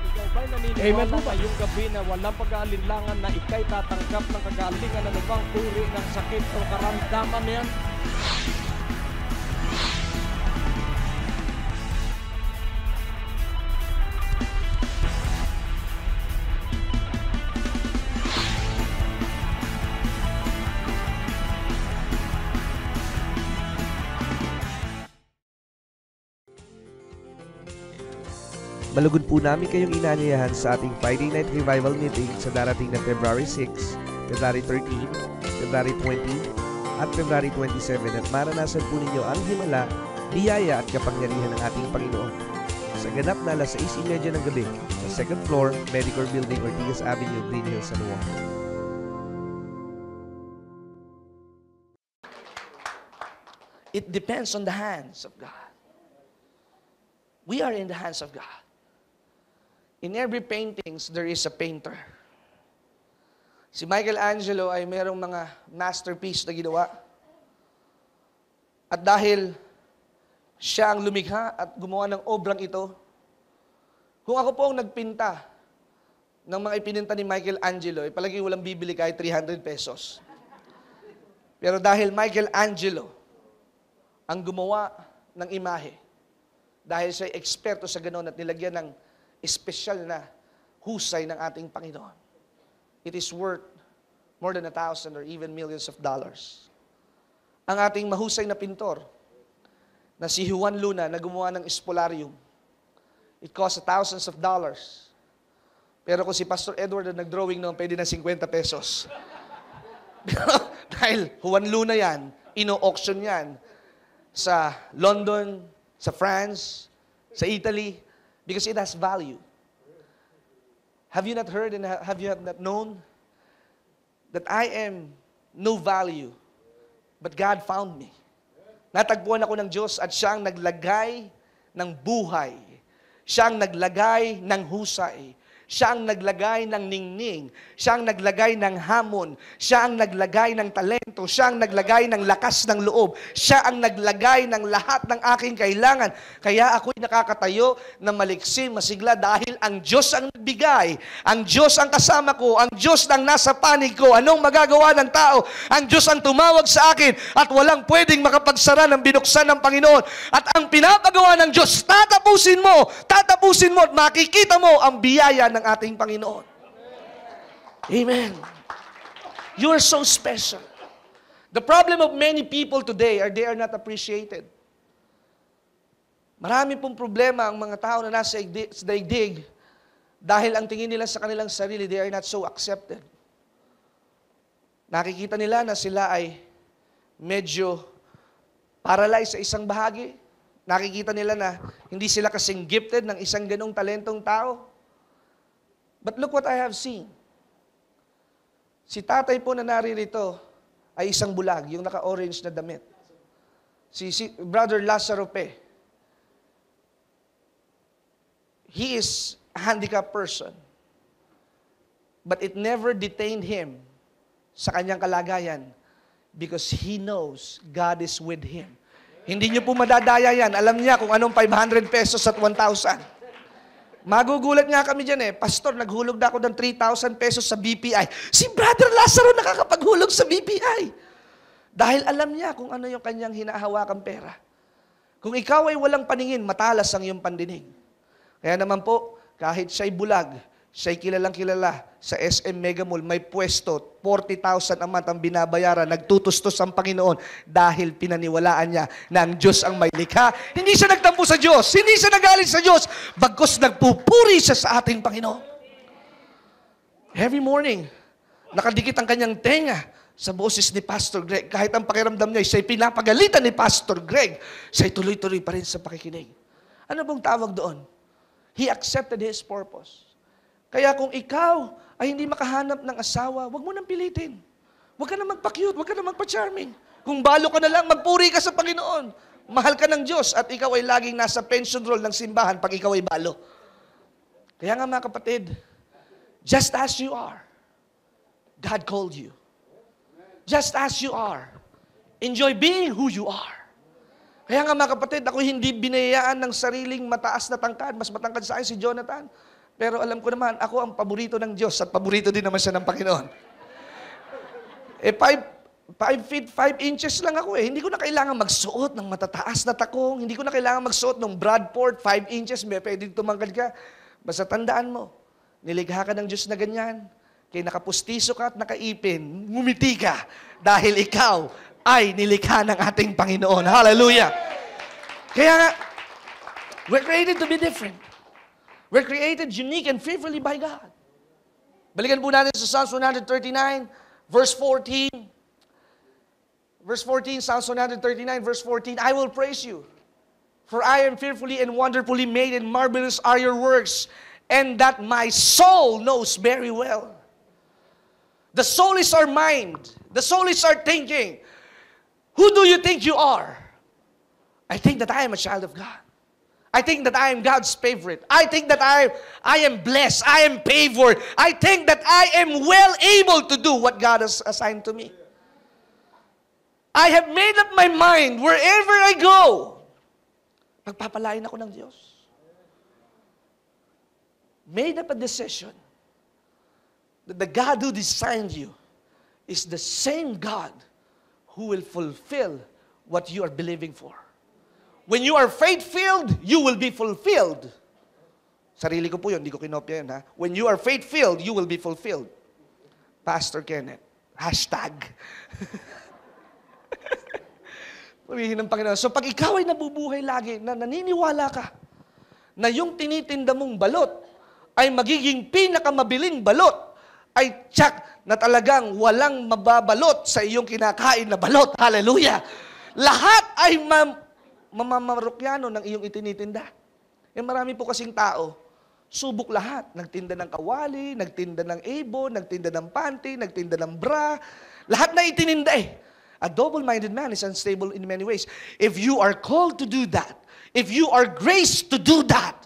Ikaw ba'y naniniwala ngayong gabi na walang pag-aalinlangan na ikay tatanggap ng kagalingan na lubang uri ng sakit o karamdaman yan? Malugod po namin kayong inanyayahan sa ating Friday Night Revival Meeting sa darating na February 6, February 13, February 20, at February 27 at maranasan po ninyo ang himala, biyaya at kapangyarihan ng ating Panginoon. Sa ganap na alas 6:30 ng gabi sa 2nd floor, Medicor Building, Ortigas Avenue, Green Hills, San Juan. It depends on the hands of God. We are in the hands of God. In every paintings, there is a painter. Si Michelangelo ay merong mga masterpiece na ginawa. At dahil siya ang lumikha at gumawa ng obrang ito, kung ako po ang nagpinta ng mga ipininta ni Michelangelo, palagi walang bibili kahit 300 pesos. Pero dahil Michelangelo ang gumawa ng imahe, dahil siya eksperto sa ganon at nilagyan ng espesyal na husay ng ating Panginoon, it is worth more than 1,000 or even millions of dollars. Ang ating mahusay na pintor, na si Juan Luna, na gumawa ng espolarium, it costs thousands of dollars. Pero kung si Pastor Edward na nag-drawing noon, pwede na 50 pesos. Dahil Juan Luna yan, ino-auction yan sa London, sa France, sa Italy, because it has value. Have you not heard and have you not known that I am no value, but God found me? Natagpuan ako ng Diyos at Siya ang naglagay ng buhay. Siya ang naglagay ng husay. Siya ang naglagay ng ningning. Siya ang naglagay ng hamon. Siya ang naglagay ng talento. Siya ang naglagay ng lakas ng loob. Siya ang naglagay ng lahat ng aking kailangan. Kaya ako'y nakakatayo na maliksi, masigla dahil ang Diyos ang nagbigay. Ang Diyos ang kasama ko. Ang Diyos ang nasa panig ko. Anong magagawa ng tao? Ang Diyos ang tumawag sa akin at walang pwedeng makapagsara ng binuksan ng Panginoon. At ang pinapagawa ng Diyos, tatapusin mo at makikita mo ang biyaya ng ating Panginoon. Amen. You are so special. The problem of many people today are they are not appreciated. Marami pong problema ang mga tao na nasa daigdig dahil ang tingin nila sa kanilang sarili, they are not so accepted. Nakikita nila na sila ay medyo paralyzed sa isang bahagi. Nakikita nila na hindi sila kasing gifted ng isang ganong talentong tao. But look what I have seen. Si tatay po na naririto ay isang bulag, yung naka-orange na damit. Si Brother Lazaro Pe, he is a handicapped person. But it never detained him sa kanyang kalagayan because he knows God is with him. Hindi niyo po madadaya yan. Alam niya kung anong 500 pesos at 1,000. Magugulat nga kami dyan Pastor, naghulog na ako ng 3,000 pesos sa BPI. Si Brother Lazaro nakakapaghulog sa BPI. Dahil alam niya kung ano yung kanyang hinahawakang pera. Kung ikaw ay walang paningin, matalas ang iyong pandinig. Kaya naman po, kahit siya'y bulag, Siya'y kilalang kilala sa SM Mega Mall, may pwesto, 40,000 a month ang binabayaran, nagtutustos ang Panginoon dahil pinaniwalaan niya na ang Diyos ang may likha. Hindi siya nagtampo sa Diyos, hindi siya nagalit sa Diyos, bagkus nagpupuri siya sa ating Panginoon. Every morning, nakadikit ang kanyang tenga sa boses ni Pastor Greg. Kahit ang pakiramdam niya, siya'y pinapagalitan ni Pastor Greg, siya'y tuloy-tuloy pa rin sa pakikinig. Ano bang tawag doon? He accepted His purpose. Kaya kung ikaw ay hindi makahanap ng asawa, huwag mo nang pilitin. Huwag ka na magpa-cute, huwag ka na magpa-charming. Kung balo ka na lang, magpuri ka sa Panginoon. Mahal ka ng Diyos at ikaw ay laging nasa pension roll ng simbahan pag ikaw ay balo. Kaya nga mga kapatid, just as you are, God called you. Just as you are. Enjoy being who you are. Kaya nga mga kapatid, ako hindi binayaan ng sariling mataas na tangkad. Mas matangkad sa akin si Jonathan. Pero alam ko naman, ako ang paborito ng Diyos at paborito din naman siya ng Panginoon. 5 feet 5 inches lang ako eh. Hindi ko na kailangan magsuot ng matataas na takong. Hindi ko na kailangan magsuot ng Bradford 5 inches. May pwedeng tumangkad ka. Basta tandaan mo, nilikha ka ng Diyos na ganyan. Kaya nakapustiso ka at nakaipin, ngumiti ka dahil ikaw ay nilikha ng ating Panginoon. Hallelujah! Kaya nga, we're created to be different. We're created unique and fearfully by God. Balikan po natin sa Psalms 139, verse 14. Verse 14, Psalms 139, verse 14, I will praise you, for I am fearfully and wonderfully made, and marvelous are your works, and that my soul knows very well. The soul is our mind. The soul is our thinking. Who do you think you are? I think that I am a child of God. I think that I am God's favorite. I think that I am blessed. I am favored. I think that I am well able to do what God has assigned to me. I have made up my mind wherever I go. Pagpapalain ako ng Diyos. Made up a decision that the God who designed you is the same God who will fulfill what you are believing for. When you are faith-filled, you will be fulfilled. Sarili ko po yun, hindi ko kinopya yun, ha? When you are faith-filled, you will be fulfilled. Pastor Kenneth. Hashtag. Purihin ng Panginoon. So pag ikaw ay nabubuhay lagi, na naniniwala ka, na yung tinitinda mong balot ay magiging pinakamabiling balot, ay tsak na talagang walang mababalot sa iyong kinakain na balot. Hallelujah! Lahat ay mamamarukyano ng iyong itinitinda. Marami po kasing tao, subok lahat. Nagtinda ng kawali, nagtinda ng ebo, nagtinda ng panty, nagtinda ng bra. Lahat na itininda eh. A double-minded man is unstable in many ways. If you are called to do that, if you are graced to do that,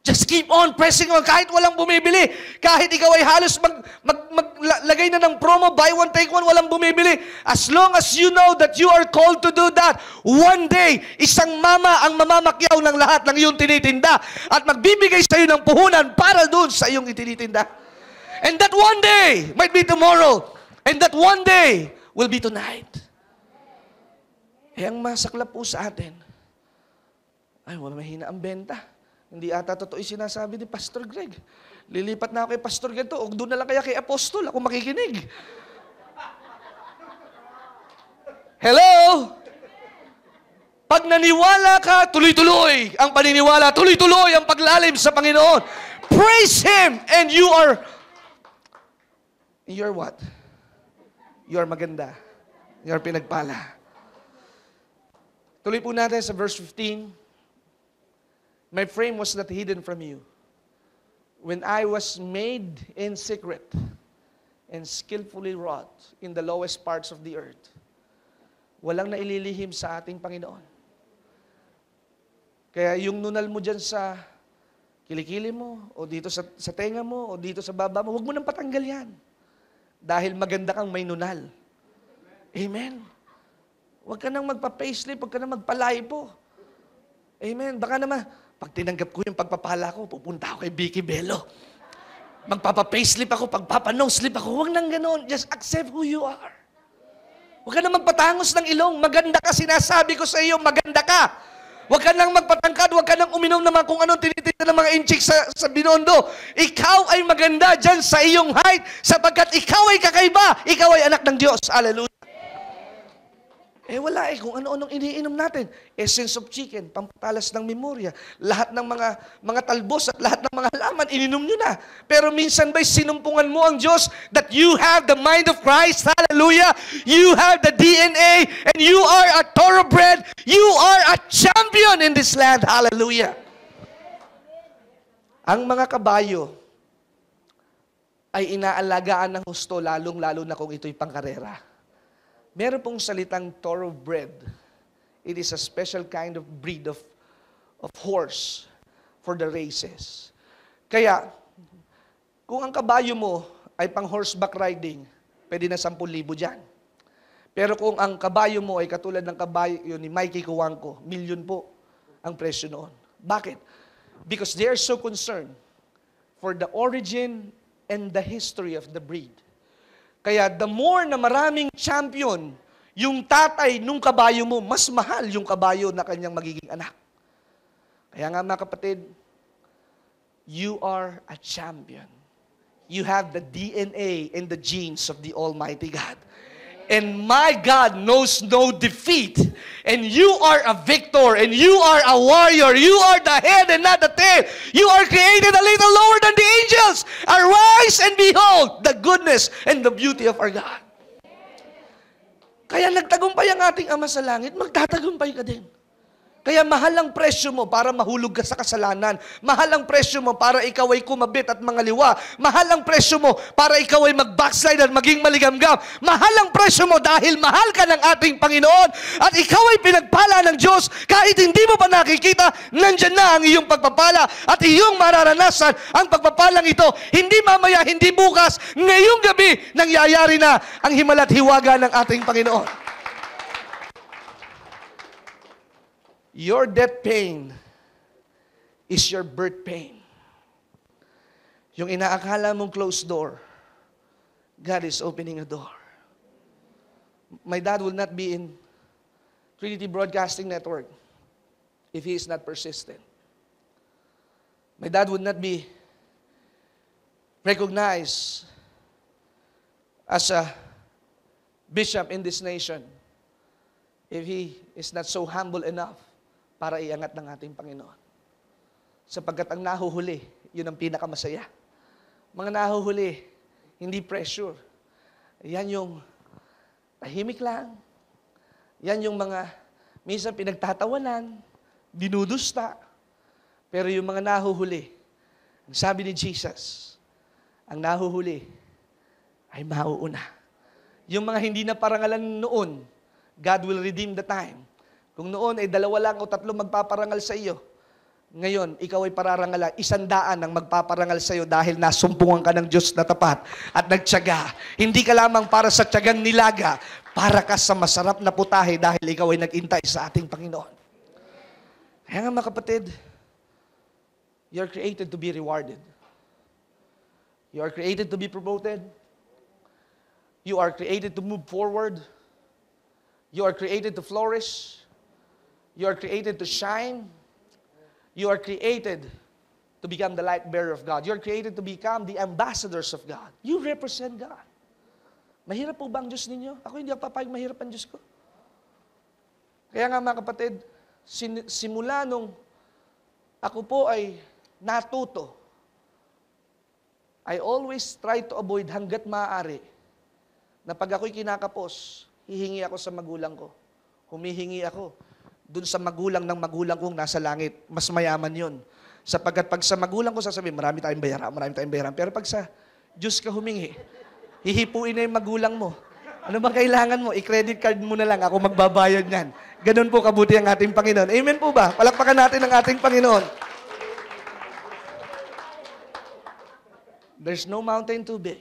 just keep on pressing on kahit walang bumibili. Kahit ikaw ay halos maglagay na ng promo, buy one, take one, walang bumibili. As long as you know that you are called to do that, one day, isang mama ang mamamakyaw ng lahat ng iyong tinitinda at magbibigay sa iyo ng puhunan para doon sa iyong itinitinda. And that one day might be tomorrow. And that one day will be tonight. Ang masaklap po sa atin, ay, wala mahina ang benta. Hindi ata totoo yung sinasabi ni Pastor Greg. Lilipat na ako kay Pastor ganito, o doon na lang kaya kay Apostol, ako makikinig. Hello? Pag naniwala ka, tuloy-tuloy ang paniniwala, tuloy-tuloy ang paglalim sa Panginoon. Praise Him, and you are what? You are maganda. You are pinagpala. Tuloy po natin sa verse 15. My frame was not hidden from you when I was made in secret and skillfully wrought in the lowest parts of the earth. Walang naililihim sa ating Panginoon. Kaya yung nunal mo dyan sa kilikili mo, o dito sa tenga mo, o dito sa baba mo, huwag mo nang patanggal yan. Dahil maganda kang may nunal. Amen. Huwag ka nang magpa-facelift, huwag ka nang magpalaipo. Amen. Baka naman, pag tinanggap ko yung pagpapala ko, pupunta ako kay Vicky Bello. Magpapa-facelift ako, pagpapa-noslip ako. Huwag nang ganoon. Just accept who you are. Huwag ka na magpatangos ng ilong. Maganda ka, sinasabi ko sa iyo, maganda ka. Huwag ka nang magpatangkad, huwag ka nang uminom naman kung anong tinitinda ng mga inchik sa Binondo. Ikaw ay maganda dyan sa iyong height sapagkat ikaw ay kakaiba. Ikaw ay anak ng Diyos. Hallelujah. Wala kung ano-anong iniinom natin. Essence of chicken, pampatalas ng memorya. Lahat ng mga talbos at lahat ng mga halaman, ininom nyo na. Pero minsan ba'y sinumpungan mo ang Diyos that you have the mind of Christ? Hallelujah! You have the DNA and you are a thoroughbred. You are a champion in this land. Hallelujah! Ang mga kabayo ay inaalagaan ng husto, lalong-lalo na kung ito'y pangkarera. Meron pong salitang thoroughbred. It is a special kind of breed of horse for the races. Kaya, kung ang kabayo mo ay pang horseback riding, pwede na 10,000 dyan. Pero kung ang kabayo mo ay katulad ng kabayo ni Mikey Kuwangko, milyon po ang presyo noon. Bakit? Because they are so concerned for the origin and the history of the breed. Kaya the more na maraming champion, yung tatay nung kabayo mo, mas mahal yung kabayo na kanyang magiging anak. Kaya nga mga kapatid, you are a champion. You have the DNA and the genes of the Almighty God. And my God knows no defeat. And you are a victor. And you are a warrior. You are the head and not the tail. You are created a little lower than the angels. Arise and behold the goodness and the beauty of our God. Kaya nagtagumpay ang ating Ama sa langit, magtatagumpay ka din. Kaya mahal ang presyo mo para mahulog ka sa kasalanan. Mahal ang presyo mo para ikaw ay kumabit at mangaliwa. Mahal ang presyo mo para ikaw ay mag-backslide at maging maligamgam. Mahal ang presyo mo dahil mahal ka ng ating Panginoon. At ikaw ay pinagpala ng Diyos. Kahit hindi mo pa nakikita, nandyan na ang iyong pagpapala. At iyong mararanasan ang pagpapalang ito. Hindi mamaya, hindi bukas. Ngayong gabi, nangyayari na ang himala at hiwaga ng ating Panginoon. Your death pain is your birth pain. Yung inaakala mong closed door, God is opening a door. My dad will not be in Trinity Broadcasting Network if he is not persistent. My dad would not be recognized as a bishop in this nation if he is not so humble enough para iangat ng ating Panginoon. Sapagkat ang nahuhuli, yun ang pinakamasaya. Mga nahuhuli, hindi pressure. Yan yung tahimik lang. Yan yung mga minsan pinagtatawanan, dinudusta. Pero yung mga nahuhuli, ang sabi ni Jesus, ang nahuhuli ay mauuna. Yung mga hindi na parangalan noon, God will redeem the time. Kung noon ay 2 lang o 3 magpaparangal sa iyo, ngayon, ikaw ay pararangalan, 100 ang magpaparangal sa iyo dahil nasumpungan ka ng Diyos na tapat at nagtiyaga. Hindi ka lamang para sa tiyagang nilaga, para ka sa masarap na putahe dahil ikaw ay nag-intay sa ating Panginoon. Kaya nga mga kapatid, you're created to be rewarded. You are created to be promoted. You are created to move forward. You are created to flourish. You are created to shine. You are created to become the light bearer of God. You are created to become the ambassadors of God. You represent God. Mahirap po ba ang Diyos ninyo? Ako hindi ako papayag mahirap ang Diyos ko. Kaya nga mga kapatid, simula nung ako po ay natuto, I always try to avoid hanggat maaari na pag ako'y kinakapos, hihingi ako sa magulang ko. Humihingi ako dun sa magulang ng magulang kong nasa langit. Mas mayaman yun. Sapagkat pag sa magulang ko sasabihin, marami tayong bayaran. Pero pag sa Diyos ka humingi, hihipuin na yung magulang mo. Ano bang kailangan mo? I-credit card mo na lang, ako magbabayad niyan. Ganun po kabuti ang ating Panginoon. Amen po ba? Palakpakan natin ang ating Panginoon. There's no mountain too big.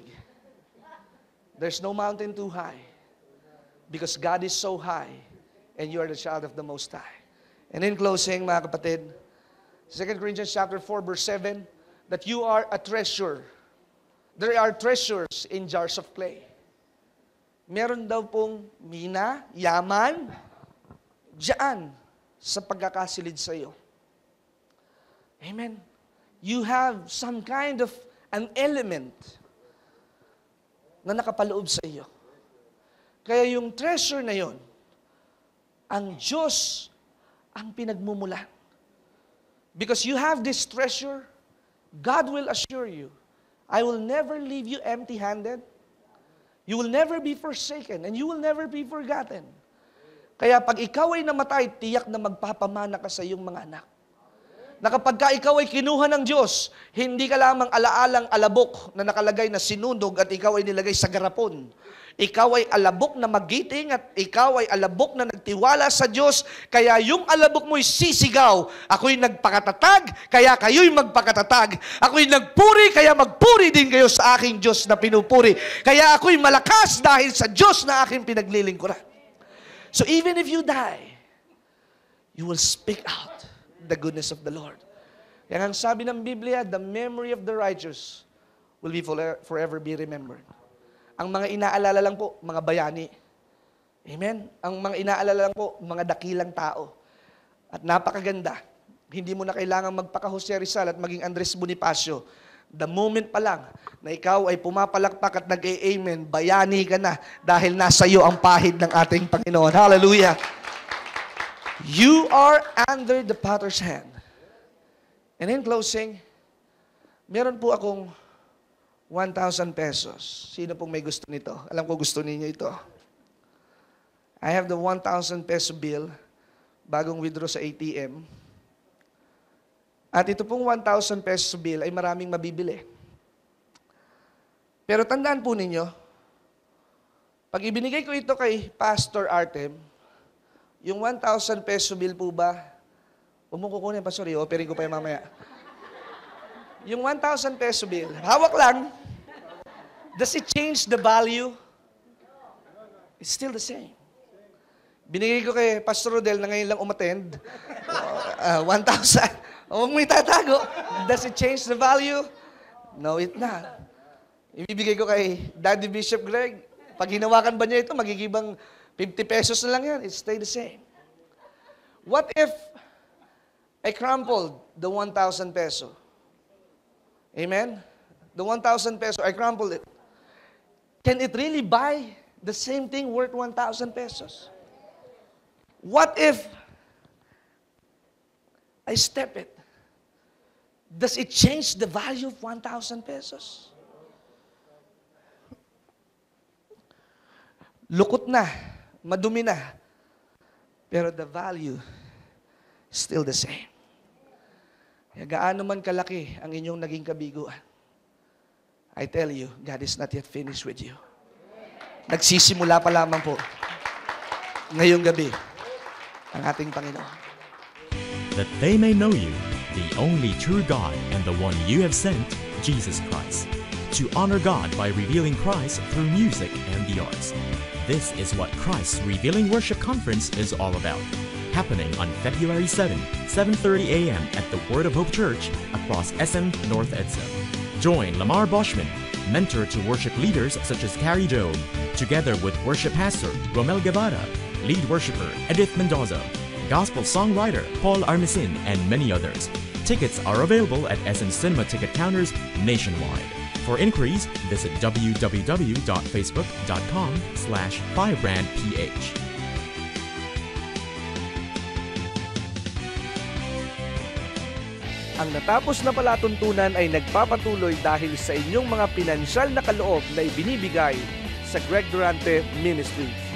There's no mountain too high. Because God is so high, and you are the child of the Most High. And in closing, mga kapatid, 2 Corinthians chapter 4, verse 7, that you are a treasure. There are treasures in jars of clay. Meron daw pong mina, yaman, diyan sa pagkakasilid sa iyo. Amen. You have some kind of an element na nakapaloob sa iyo. Kaya yung treasure na yon, ang Diyos ang pinagmumulan. Because you have this treasure, God will assure you, I will never leave you empty-handed. You will never be forsaken and you will never be forgotten. Kaya pag ikaw ay namatay, tiyak na magpapamana ka sa iyong mga anak. Na kapag ka ikaw ay kinuha ng Diyos, hindi ka lamang alaalang alabok na nakalagay na sinunog at ikaw ay nilagay sa garapon. Ikaw ay alabok na magiting at ikaw ay alabok na nagtiwala sa Diyos. Kaya yung alabok mo'y sisigaw. Ako'y nagpakatatag, kaya kayo'y magpakatatag. Ako'y nagpuri, kaya magpuri din kayo sa aking Diyos na pinupuri. Kaya ako'y malakas dahil sa Diyos na aking pinaglilingkuran. So even if you die, you will speak out the goodness of the Lord. Kaya ang sabi ng Biblia, the memory of the righteous will be forever be remembered. Ang mga inaalala lang po, mga bayani. Amen? Ang mga inaalala lang po, mga dakilang tao. At napakaganda, hindi mo na kailangan magpaka-Jose Rizal at maging Andres Bonifacio. The moment pa lang na ikaw ay pumapalakpak at nag-amen, bayani ka na dahil nasa iyo ang pahid ng ating Panginoon. Hallelujah! You are under the potter's hand. And in closing, meron po akong 1,000 pesos. Sino pong may gusto nito? Alam ko gusto ninyo ito. I have the 1,000 peso bill, bagong withdraw sa ATM. At ito pong 1,000 peso bill ay maraming mabibili. Pero tandaan po ninyo, pag ibinigay ko ito kay Pastor Artem, yung 1,000 peso bill po ba, mo kukunin, Pastor, i-operin ko pa yung mamaya. Yung 1,000 peso bill, hawak lang, does it change the value? It's still the same. Binigay ko kay Pastor Rodel na ngayon lang umattend, 1,000. Huwag mo itatago. Does it change the value? No, it not. Ibibigay ko kay Daddy Bishop Greg. Pag hinawakan ba niya ito, magigibang 50 pesos na lang yan. It stay the same. What if I crumpled the 1,000 peso? Amen? The 1,000 peso, I crumpled it. Can it really buy the same thing worth 1,000 pesos? What if I step it? Does it change the value of 1,000 pesos? Lukot na, madumi na, pero the value is still the same. Kaya gaano man kalaki ang inyong naging kabiguan, I tell you, God is not yet finished with you. Nagsisimula pa lamang po ngayong gabi ang ating Panginoon. That they may know you, the only true God and the one you have sent, Jesus Christ, to honor God by revealing Christ through music and the arts. This is what Christ's Revealing Worship Conference is all about, happening on February 7, 7:30 a.m. at the Word of Hope Church across SM North EDSA. Join Lamar Boschman, mentor to worship leaders such as Carrie Job, together with worship pastor Romel Guevara, lead worshiper Edith Mendoza, gospel songwriter Paul Armesin, and many others. Tickets are available at SM Cinema ticket counters nationwide. For inquiries, visit www.facebook.com/firebrandph. Ang natapos na palatuntunan ay nagpapatuloy dahil sa inyong mga pinansyal na kaloob na ibinibigay sa Greg Durante Ministries.